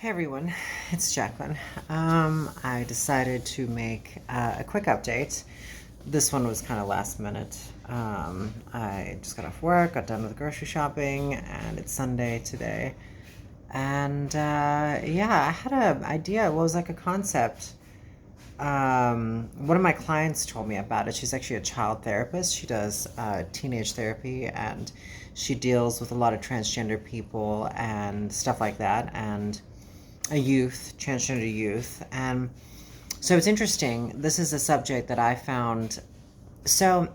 Hey everyone, it's Jacqueline. I decided to make a quick update. This one was kind of last minute. I just got off work, got done with grocery shopping, and it's Sunday today. And yeah, I had an idea. Well, it was like a concept. One of my clients told me about it. She's actually a child therapist. She does teenage therapy, and she deals with a lot of transgender people and stuff like that. And a youth, transgender youth. And so it's interesting. This is a subject that I found. So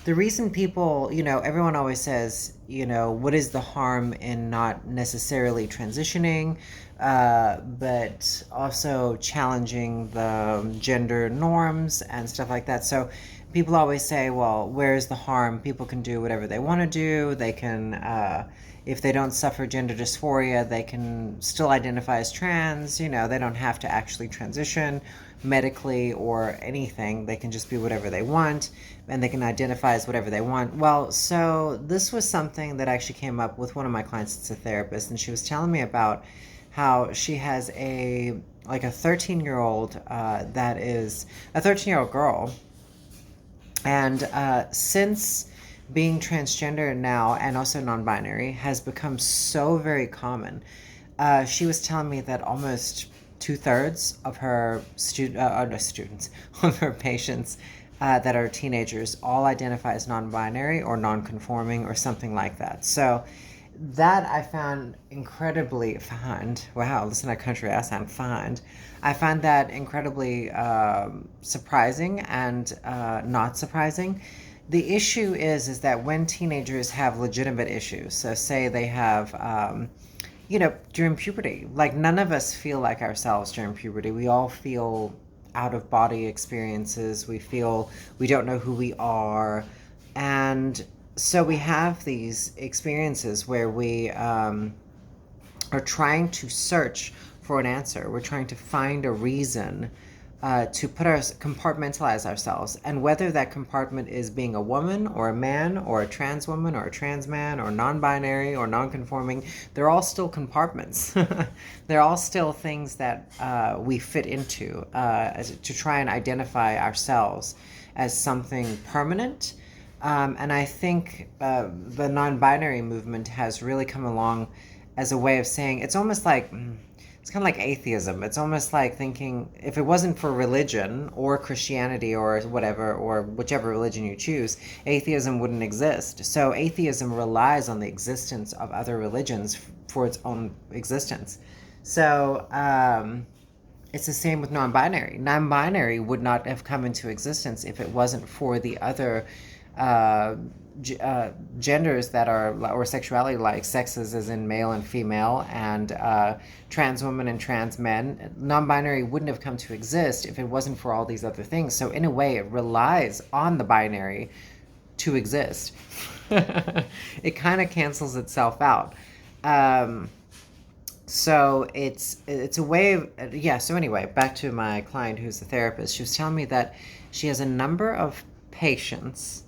the reason people, everyone always says, what is the harm in not necessarily transitioning, but also challenging the gender norms and stuff like that. So people always say, well, where's the harm? People can do whatever they want to do. They can, if they don't suffer gender dysphoria, they can still identify as trans. They don't have to actually transition medically or anything. They can just be whatever they want, and they can identify as whatever they want. Well, so this was something that actually came up with one of my clients. It's a therapist, and she was telling me about how she has a 13-year-old that is a 13-year-old girl, and since being transgender now and also non-binary has become so very common. She was telling me that almost two-thirds of her students, of her patients that are teenagers, all identify as non-binary or non-conforming or something like that. So that I found incredibly find. Wow, listen to that country accent. Find. I find that incredibly surprising and not surprising. The issue is that when teenagers have legitimate issues, so say they have during puberty. Like, none of us feel like ourselves during puberty. We all feel out of body experiences. We feel we don't know who we are. And so we have these experiences where we are trying to search for an answer. We're trying to find a reason to compartmentalize ourselves, and whether that compartment is being a woman or a man or a trans woman or a trans man or non-binary or non-conforming, they're all still compartments. They're all still things that we fit into to try and identify ourselves as something permanent. And I think the non-binary movement has really come along as a way of saying it's almost like it's kind of like atheism. It's almost like thinking if it wasn't for religion or Christianity or whatever, or whichever religion you choose, atheism wouldn't exist. So atheism relies on the existence of other religions for its own existence. So it's the same with non-binary. Non-binary would not have come into existence if it wasn't for the other uh, genders that are, or sexuality, like sexes as in male and female, and trans women and trans men. Non-binary wouldn't have come to exist if it wasn't for all these other things. So in a way, it relies on the binary to exist. It kind of cancels itself out. Um, so it's a way of, yeah. So anyway, back to my client who's a therapist. She was telling me that she has a number of patients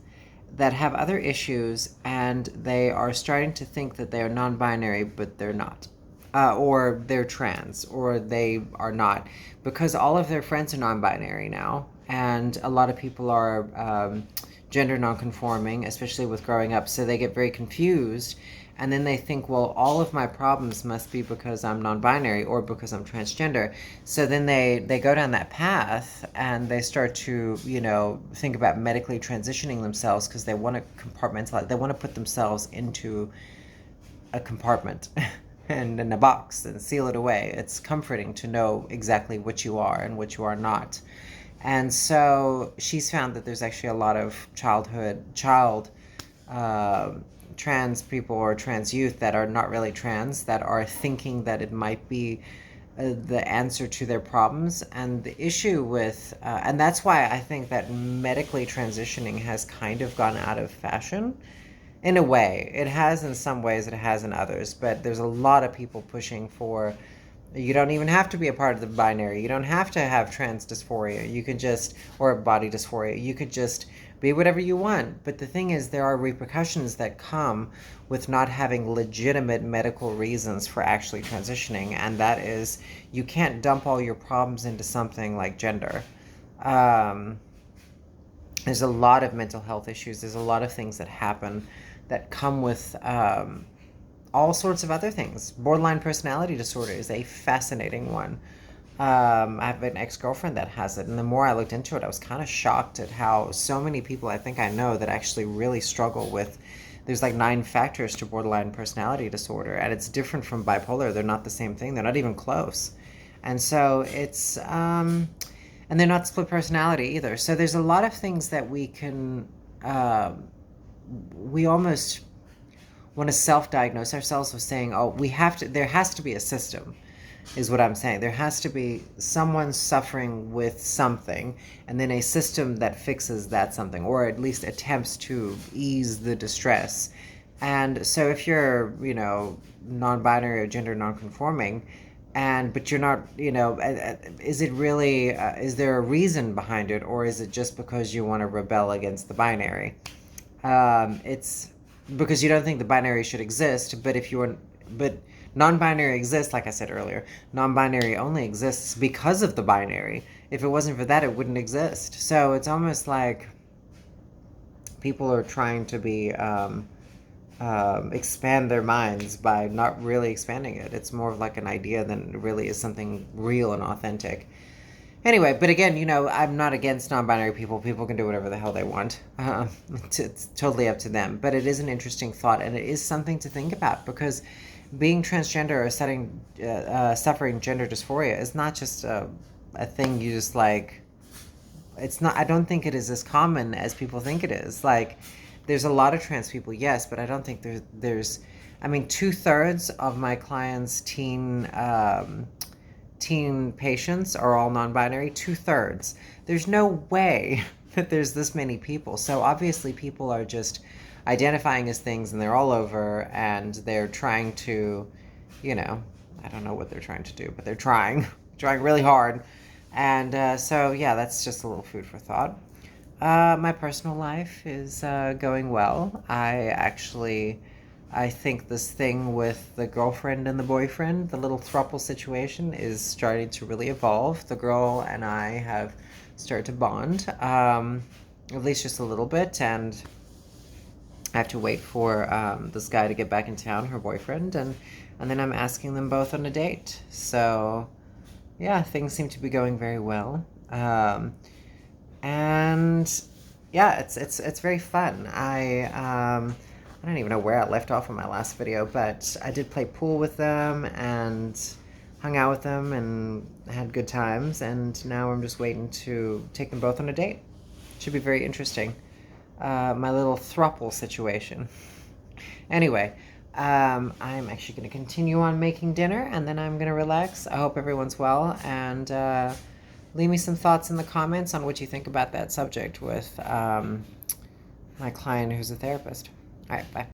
that have other issues, and they are starting to think that they are non-binary, but they're not, or they're trans, or they are not, because all of their friends are non-binary now, and a lot of people are gender non-conforming, especially with growing up, so they get very confused. And then they think, well, all of my problems must be because I'm non-binary or because I'm transgender. So then they go down that path, and they start to, think about medically transitioning themselves because they want to compartmentalize. They want to put themselves into a compartment and in a box and seal it away. It's comforting to know exactly what you are and what you are not. And so she's found that there's actually a lot of child uh, trans people or trans youth that are not really trans, that are thinking that it might be the answer to their problems. And the issue with, and that's why I think that medically transitioning has kind of gone out of fashion. In a way, it has in some ways, it has in others, but there's a lot of people pushing for, you don't even have to be a part of the binary. You don't have to have trans dysphoria. You could just, or body dysphoria. You could just be whatever you want. But the thing is, there are repercussions that come with not having legitimate medical reasons for actually transitioning, and that is you can't dump all your problems into something like gender. Um, there's a lot of mental health issues. There's a lot of things that happen that come with all sorts of other things. Borderline personality disorder is a fascinating one. I have an ex-girlfriend that has it, and the more I looked into it, I was kind of shocked at how so many people I think I know that actually really struggle with. There's like 9 factors to borderline personality disorder, and it's different from bipolar. They're not the same thing. They're not even close. And so it's, and they're not split personality either. So there's a lot of things that we can, we almost want to self-diagnose ourselves with saying, oh, there has to be a system, is what I'm saying. There has to be someone suffering with something, and then a system that fixes that something, or at least attempts to ease the distress. And so if you're, non-binary or gender non-conforming, but you're not, is it really, is there a reason behind it, or is it just because you want to rebel against the binary? It's because you don't think the binary should exist, but non-binary exists, like I said earlier. Non-binary only exists because of the binary. If it wasn't for that, it wouldn't exist. So it's almost like people are trying to be expand their minds by not really expanding it. It's more of like an idea than it really is something real and authentic. Anyway, but again, I'm not against non-binary people. People can do whatever the hell they want. It's totally up to them. But it is an interesting thought, and it is something to think about, because being transgender or suffering gender dysphoria is not just a thing you just like. It's not. I don't think it is as common as people think it is. Like, there's a lot of trans people, yes, but I don't think there's. I mean, 2/3 of my clients' teen patients are all non-binary. 2/3. There's no way that there's this many people. So obviously, people are just identifying as things, and they're all over, and they're trying to, I don't know what they're trying to do, but they're trying really hard. And so, yeah, that's just a little food for thought. My personal life is going well. I think this thing with the girlfriend and the boyfriend, the little throuple situation, is starting to really evolve. The girl and I have started to bond, at least just a little bit, and I have to wait for this guy to get back in town, her boyfriend, and then I'm asking them both on a date. So, yeah, things seem to be going very well. And yeah, it's very fun. I don't even know where I left off in my last video, but I did play pool with them and hung out with them and had good times, and now I'm just waiting to take them both on a date. Should be very interesting. My little throuple situation. Anyway, I'm actually going to continue on making dinner, and then I'm going to relax. I hope everyone's well, and leave me some thoughts in the comments on what you think about that subject with my client who's a therapist. All right, bye.